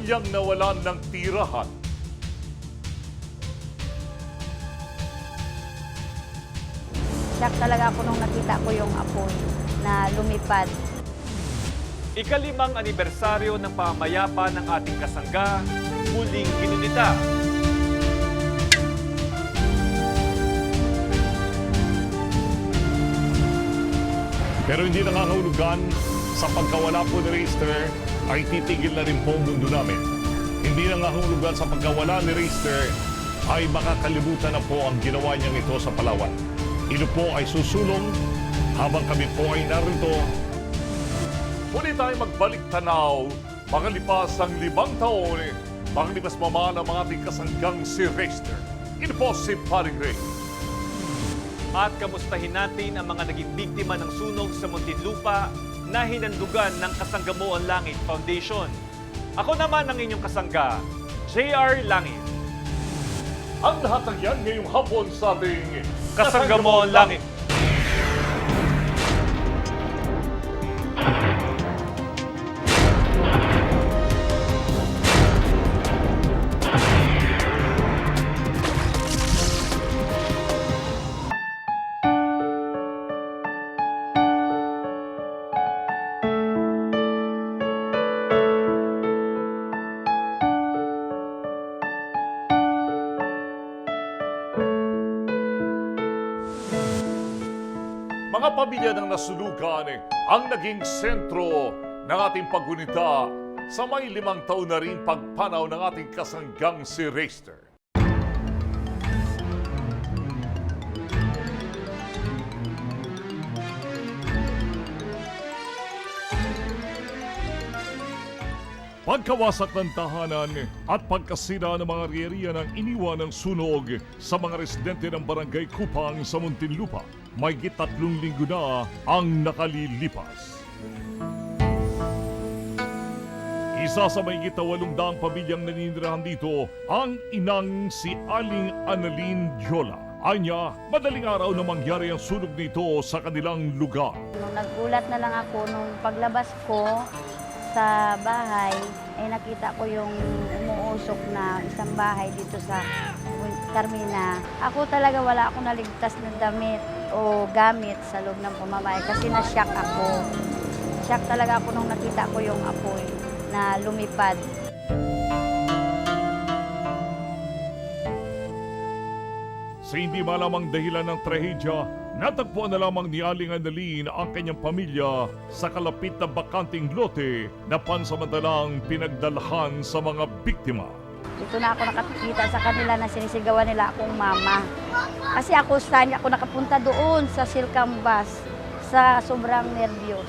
Pamilyang nawalan ng tirahan. Shock talaga ako nung nakita ko yung apoy na lumipad. Ika-5 anibersaryo ng pamayapan ng ating kasangga, muling ginunita. Pero hindi nakakahulugan, sa pagkawala po ni Riester ay titigil na rin po ang mundo namin. Hindi nakakahulugan sa pagkawala ni Riester ay makakalimutan na po ang ginawa niyang ito sa Palawan. Ito po ay susulong habang kami po ay narito. Muli tayo magbalik tanaw, makalipas ang 5 taon, makalipas mama ng mga ating kasanggang si Riester. Ito po si Paring Ray. At kamustahin natin ang mga naging biktima ng sunog sa Muntinlupa na hinandugan ng Kasanggamuang Langit Foundation. Ako naman ang inyong kasangga, J.R. Langit. Ang lahat ng yan ngayong hapon sa ating Kasanggamuang Langit. Mga pamilya ng nasunugan ang naging sentro ng ating paggunita sa may 5 taon na rin pagpanaw ng ating kasanggang si Riester. Pagkawasak ng tahanan at pagkasira ng mga riyeriya ng iniwan ng sunog sa mga residente ng Barangay Kupang sa Muntinlupa, may 3 linggo na ang nakalilipas. Isa sa may 800 pamilyang naninirahan dito ang inang si Aling Annalyn Jola. Anya, madaling araw na mangyari ang sunog nito sa kanilang lugar. Nung nagulat na lang ako, nung paglabas ko sa bahay, ay nakita ko yung umuusok na isang bahay dito sa Carmina. Ako talaga wala akong naligtas na damit o gamit sa loob ng pamamahay kasi na-shock ako. Shock talaga ako nung nakita ko yung apoy na lumipad. Sa hindi malamang dahilan ng trahedya, natagpuan na lamang ni Aling Annalyn ang kanyang pamilya sa kalapit na bakanting lote na pansamantalang pinagdalhan sa mga biktima. Dito na ako nakakita sa kanila na sinisigawan nila akong mama. Kasi ako saan ako nakapunta doon sa Silcam bus sa sobrang nervyos.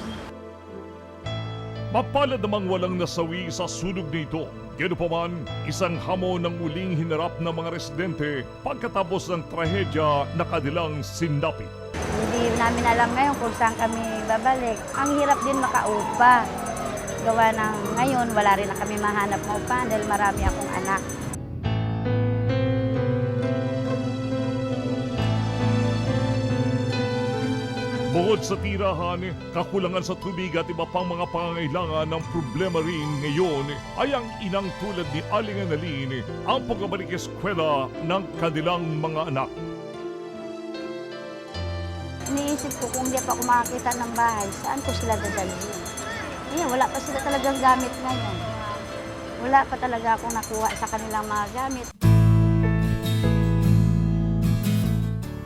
Mapalad namang walang nasawi sa sunog nito. Gano'n isang hamon ng muling hinarap ng mga residente pagkatapos ng trahedya na kanilang sinapit. Hindi namin alam ngayon kung saan kami babalik. Ang hirap din makaupa. Gawa ng ngayon, wala rin na kami mahanap na upa dahil marami akong anak. Bukod sa tirahan, kakulangan sa tubig at iba pang mga pangangailangan ng problema rin ngayon ay ang inang tulad ni Aling Annalyn ang pagbabalik eskwela ng kanilang mga anak. Iniisip ko kung di pa ako makakita ng bahay, saan ko sila dadalhin? Wala pa sila talagang gamit ngayon. Wala pa talaga akong nakuha sa kanilang mga gamit.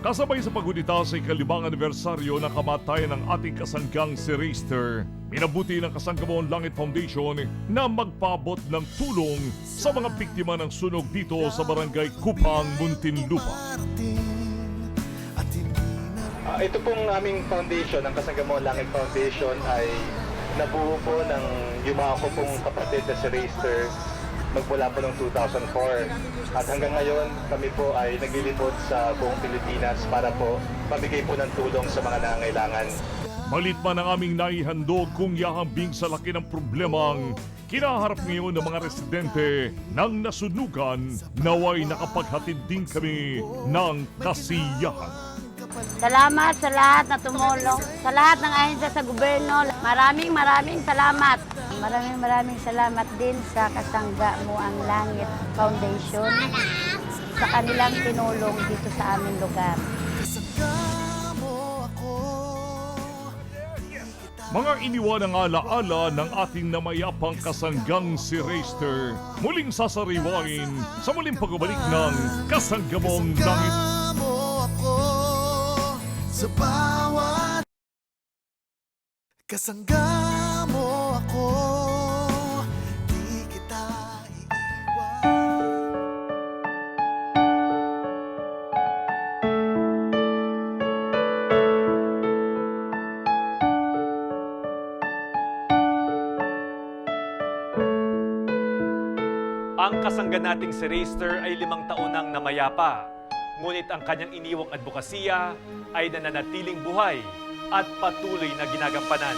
Kasabay sa paggunita sa ika-5 anibersaryo ng kamatayan ng ating kasanggang si Riester, minabuti ng Kasanggamuang Langit Foundation na magpaabot ng tulong sa mga biktima ng sunog dito sa Barangay Kupang, Muntinlupa. Ito pong aming foundation, ang Kasanggamuang Langit Foundation, ay nabuo po ng yumao ko pong kapatid na si Riester magmula po noong 2004. At hanggang ngayon, kami po ay naglilibot sa buong Pilipinas para po pabigay po ng tulong sa mga nangangailangan. Malit man ang aming naihandog kung yahambing sa laki ng problemang kinaharap ngayon ng mga residente ng nasunugan, naway nakapaghatid din kami ng kasiyahan. Salamat sa lahat na tumulong, sa lahat ng ahensya sa gobyerno. Maraming salamat. Maraming salamat din sa Kasangga Mo ang Langit Foundation sa kanilang tinulong dito sa aming lugar. Mga iniwanang alaala ng ating namayapang kasanggang si Reister, muling sasariwain sa muling pagbabalik ng Kasanggamong Langit. Mo ako sa bawat kasangga mo ako, di kita iiwan. Ang kasangga nating si Reister ay 5 taon nang namayapa. Ngunit ang kanyang iniwang advokasya ay nananatiling buhay at patuloy na ginagampanan.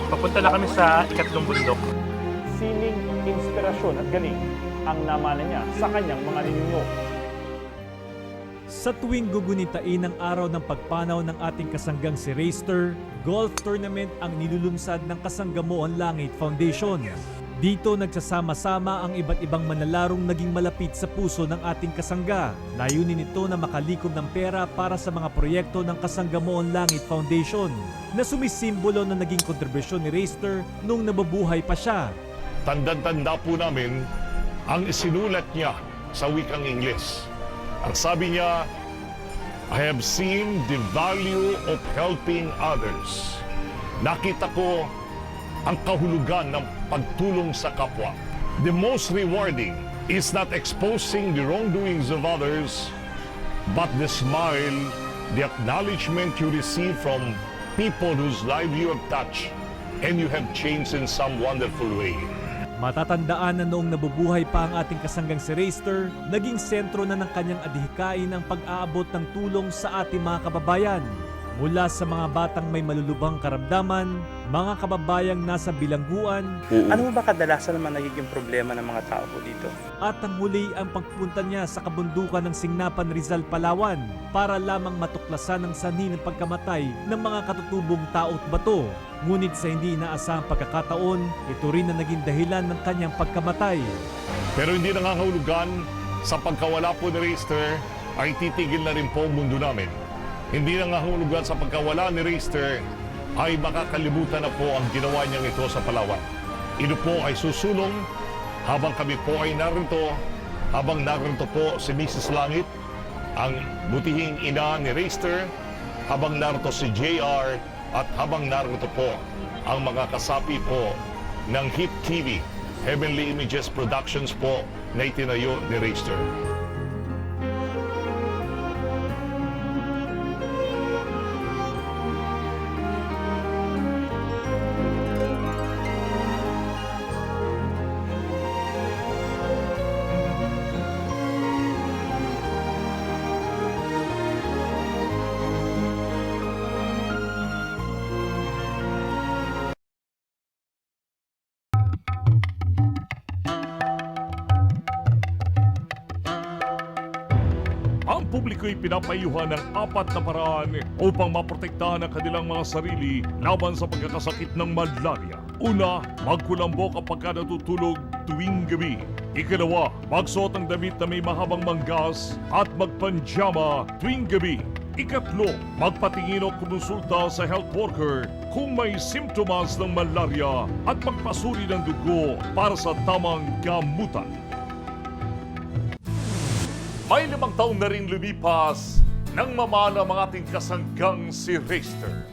Papunta na kami sa ikatlong bundok. Siling inspirasyon at galing ang namana niya sa kanyang mga ninuno. Sa tuwing gugunitain ang araw ng pagpanaw ng ating kasanggang si Reister, golf tournament ang nilulunsad ng Kasanggamoan Langit Foundation. Dito nagsasama-sama ang iba't ibang manalarong naging malapit sa puso ng ating kasangga. Layunin nito na makalikom ng pera para sa mga proyekto ng Kasanggamoan Langit Foundation na sumisimbolo na naging kontribusyon ni Reister nung nabubuhay pa siya. Tandang-tanda po namin ang isinulat niya sa wikang Ingles. Ang sabi niya, I have seen the value of helping others. Nakita ko ang kahulugan ng pagtulong sa kapwa. The most rewarding is not exposing the wrongdoings of others, but the smile, the acknowledgement you receive from people whose life you have touched and you have changed in some wonderful way. Matatandaan na noong nabubuhay pa ang ating kasanggang si Reister, naging sentro na ng kanyang adhikain ang pag-aabot ng tulong sa ating mga kababayan. Mula sa mga batang may malulubhang karamdaman, mga kababayang nasa bilangguan, Ano ba kadalasan naman nagiging problema ng mga tao po dito? at ang huli ang pagpunta niya sa kabundukan ng Singnapan, Rizal, Palawan para lamang matuklasan ang sanhi ng pagkamatay ng mga katutubong tao't bato. Ngunit sa hindi inaasahang pagkakataon, ito rin ang naging dahilan ng kanyang pagkamatay. Pero hindi nangangahulugan sa pagkawala po ni Reister ay titigil na rin po ang mundo namin. Hindi nangangahulugan sa pagkawala ni Reister ay makakalimutan na po ang ginawa niyang ito sa Palawan. Ito po ay susulong habang kami po ay narito, habang narito po si Mrs. Langit, ang butihing ina ni Reister, habang narito si JR, at habang narito po ang mga kasapi po ng Hit TV, Heavenly Images Productions po na itinayo ni Reister. Ang publiko'y pinapayuhan ng 4 na paraan upang maprotektahan ang kanilang mga sarili laban sa pagkakasakit ng malaria. Una, magkulambo kapag natutulog tuwing gabi. Ikalawa, magsuot ng damit na may mahabang manggas at magpanjama tuwing gabi. Ikatlo, magpatingin o kumonsulta sa health worker kung may simptomas ng malaria at magpasuri ng dugo para sa tamang gamutan. May 5 taon na rin lumipas nang mamana ang ating kasanggang si Reister.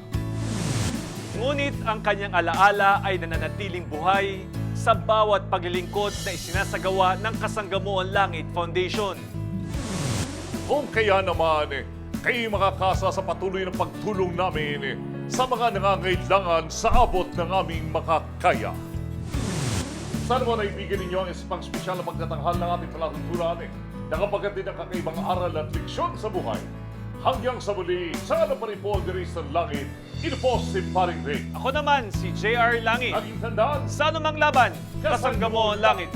Ngunit ang kanyang alaala ay nananatiling buhay sa bawat paglilingkod na isinasagawa ng Kasanggamoan Langit Foundation. Kung kaya naman, kayo makakasa sa patuloy ng pagtulong namin sa mga nangangailangan sa abot ng aming makakaya. Sana mo naibigan ninyo ang isang spesyal na pagtatanghal ng ating palatuntunan na kapagkat din ang kakaibang aral at leksyon sa buhay. Hanggang sa muli, sa alam pa rin po ang Reister Langit, ito po si Paring Ray. Ako naman si JR Langit. Laging tandaan, Sa anumang laban, Kasanggamoan Langit.